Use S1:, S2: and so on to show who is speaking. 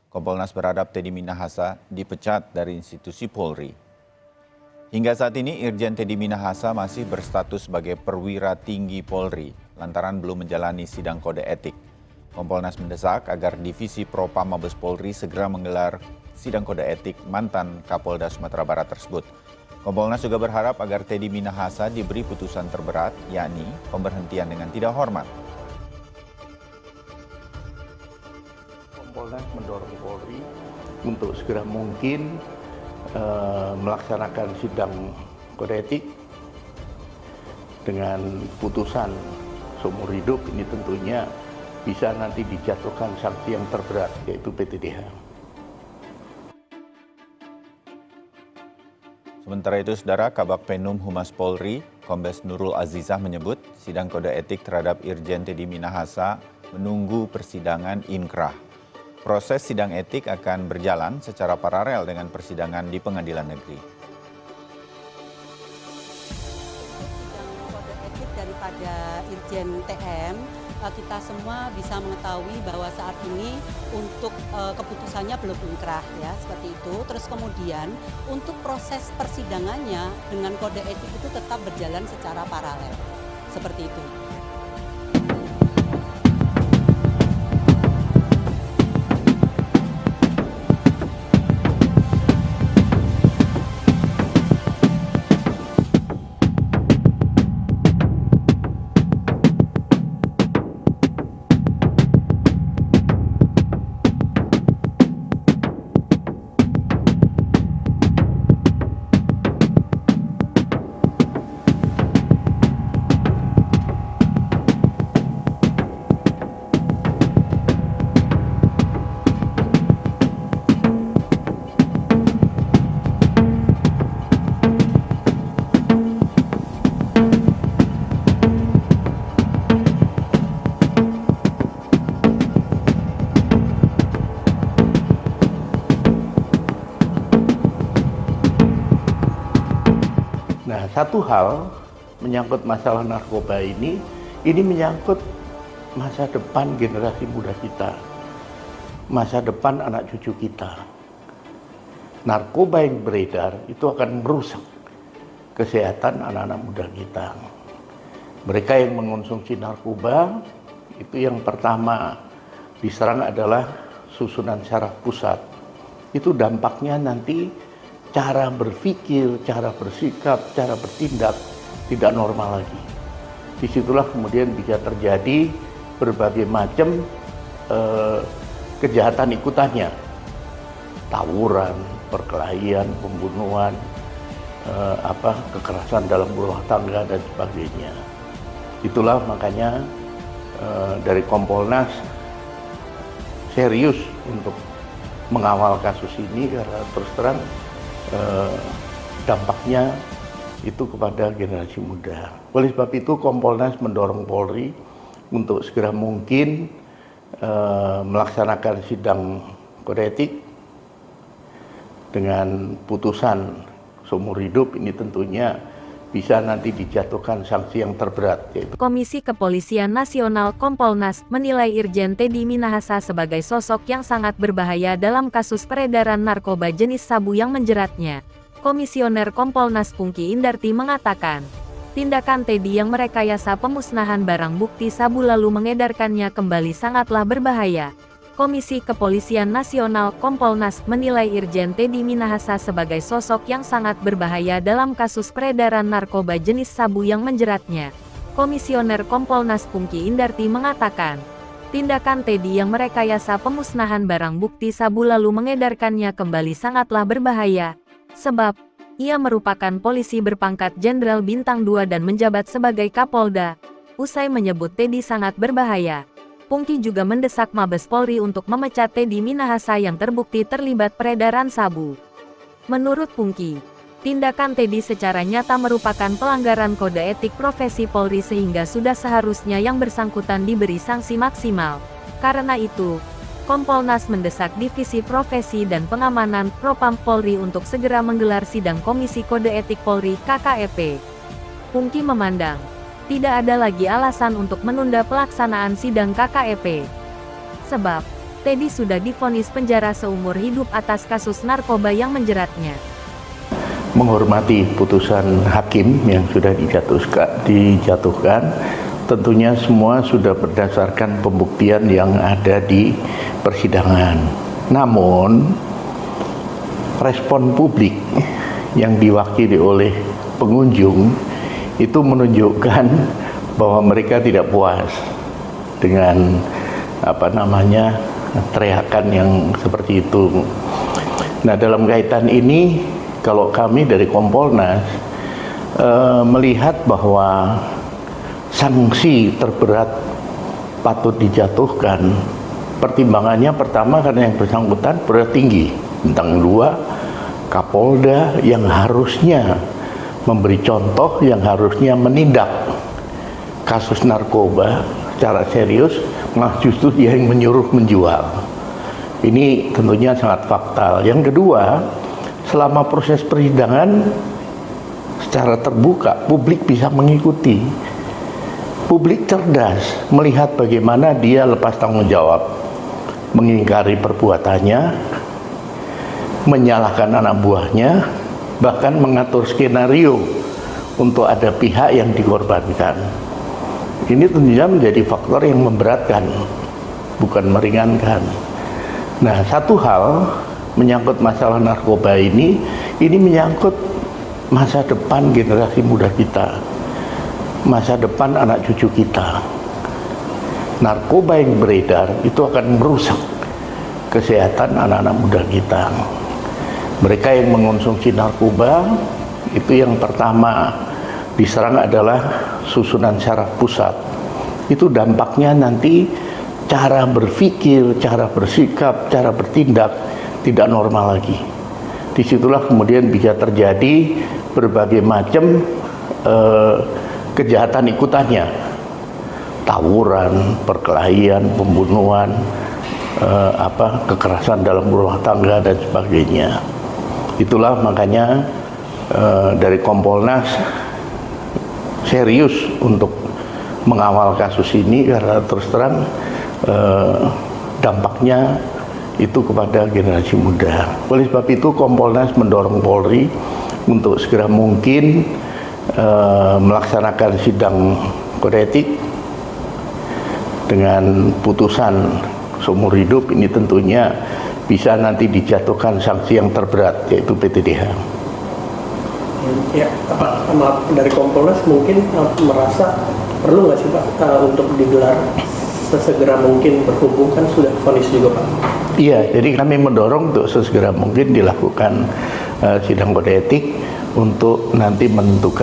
S1: Kompolnas berharap Teddy Minahasa dipecat dari institusi Polri. Hingga saat ini Irjen Teddy Minahasa masih berstatus sebagai perwira tinggi Polri lantaran belum menjalani sidang kode etik. Kompolnas mendesak agar Divisi Propam Mabes Polri segera menggelar sidang kode etik mantan Kapolda Sumatera Barat tersebut. Kompolnas juga berharap agar Teddy Minahasa diberi putusan terberat, yakni pemberhentian dengan tidak hormat.
S2: Kompolnas mendorong Polri untuk segera mungkin melaksanakan sidang kode etik dengan putusan seumur hidup. Ini tentunya bisa nanti dijatuhkan sanksi yang terberat, yaitu PTDH.
S1: Sementara itu, Saudara, Kabak Penum Humas Polri, Kombes Nurul Azizah menyebut sidang kode etik terhadap Irjen Teddy Minahasa menunggu persidangan inkrah. Proses sidang etik akan berjalan secara paralel dengan persidangan di pengadilan negeri.
S3: Sidang kode etik daripada Irjen TM, kita semua bisa mengetahui bahwa saat ini untuk keputusannya belum inkrah, ya, seperti itu. Terus kemudian untuk proses persidangannya dengan kode etik itu tetap berjalan secara paralel, seperti itu.
S2: Nah, satu hal menyangkut masalah narkoba ini menyangkut masa depan generasi muda kita, masa depan anak cucu kita. Narkoba yang beredar itu akan merusak kesehatan anak-anak muda kita. Mereka yang mengonsumsi narkoba itu yang pertama diserang adalah susunan saraf pusat. Itu dampaknya nanti cara berpikir, cara bersikap, cara bertindak tidak normal lagi. Disitulah kemudian bisa terjadi berbagai macam kejahatan ikutannya. Tawuran, perkelahian, pembunuhan, kekerasan dalam rumah tangga dan sebagainya. Itulah makanya dari Kompolnas serius untuk mengawal kasus ini karena terus terang dampaknya itu kepada generasi muda. Oleh sebab itu Kompolnas mendorong Polri untuk segera mungkin melaksanakan sidang kode etik dengan putusan seumur hidup. Ini tentunya bisa nanti dijatuhkan sanksi yang terberat, yaitu.
S4: Komisi Kepolisian Nasional Kompolnas menilai Irjen Teddy Minahasa sebagai sosok yang sangat berbahaya dalam kasus peredaran narkoba jenis sabu yang menjeratnya. Komisioner Kompolnas Pungki Indarti mengatakan, tindakan Teddy yang merekayasa pemusnahan barang bukti sabu lalu mengedarkannya kembali sangatlah berbahaya. Komisi Kepolisian Nasional Kompolnas menilai Irjen Teddy Minahasa sebagai sosok yang sangat berbahaya dalam kasus peredaran narkoba jenis sabu yang menjeratnya. Komisioner Kompolnas Pungki Indarti mengatakan, tindakan Teddy yang merekayasa pemusnahan barang bukti sabu lalu mengedarkannya kembali sangatlah berbahaya, sebab ia merupakan polisi berpangkat Jenderal Bintang 2 dan menjabat sebagai Kapolda. Usai menyebut Teddy sangat berbahaya, Pungki juga mendesak Mabes Polri untuk memecat Teddy Minahasa yang terbukti terlibat peredaran sabu. Menurut Pungki, tindakan Teddy secara nyata merupakan pelanggaran kode etik profesi Polri sehingga sudah seharusnya yang bersangkutan diberi sanksi maksimal. Karena itu, Kompolnas mendesak Divisi Profesi dan Pengamanan Propam Polri untuk segera menggelar sidang Komisi Kode Etik Polri (KKEP). Pungki memandang tidak ada lagi alasan untuk menunda pelaksanaan sidang KKEP. Sebab, Teddy sudah divonis penjara seumur hidup atas kasus narkoba yang menjeratnya.
S2: Menghormati putusan hakim yang sudah dijatuhkan, tentunya semua sudah berdasarkan pembuktian yang ada di persidangan. Namun, respon publik yang diwakili oleh pengunjung itu menunjukkan bahwa mereka tidak puas dengan teriakan yang seperti itu. Nah, dalam kaitan ini, kalau kami dari Kompolnas melihat bahwa sanksi terberat patut dijatuhkan. Pertimbangannya pertama karena yang bersangkutan berat tinggi. Bintang 2, Kapolda yang harusnya memberi contoh, yang harusnya menindak kasus narkoba secara serius, malah justru dia yang menyuruh menjual. Ini tentunya sangat fatal. Yang kedua, selama proses persidangan secara terbuka, publik bisa mengikuti. Publik cerdas melihat bagaimana dia lepas tanggung jawab, mengingkari perbuatannya, menyalahkan anak buahnya, bahkan mengatur skenario untuk ada pihak yang dikorbankan. Ini tentunya menjadi faktor yang memberatkan, bukan meringankan. Nah, satu hal menyangkut masalah narkoba ini menyangkut masa depan generasi muda kita, masa depan anak cucu kita. Narkoba yang beredar itu akan merusak kesehatan anak-anak muda kita. Mereka yang mengonsumsi narkoba itu yang pertama diserang adalah susunan syaraf pusat. Itu dampaknya nanti cara berpikir, cara bersikap, cara bertindak tidak normal lagi. Disitulah kemudian bisa terjadi berbagai macam kejahatan ikutannya, tawuran, perkelahian, pembunuhan, kekerasan dalam rumah tangga dan sebagainya. Itulah makanya dari Kompolnas serius untuk mengawal kasus ini karena terus terang dampaknya itu kepada generasi muda. Oleh sebab itu Kompolnas mendorong Polri untuk segera mungkin melaksanakan sidang kode etik dengan putusan seumur hidup. Ini tentunya bisa nanti dijatuhkan sanksi yang terberat, yaitu PTDH.
S5: Ya, dari Kompolnas mungkin merasa perlu nggak sih Pak untuk digelar sesegera mungkin, berhubung kan sudah vonis juga Pak?
S2: Iya, jadi kami mendorong untuk sesegera mungkin dilakukan sidang kode etik untuk nanti menentukan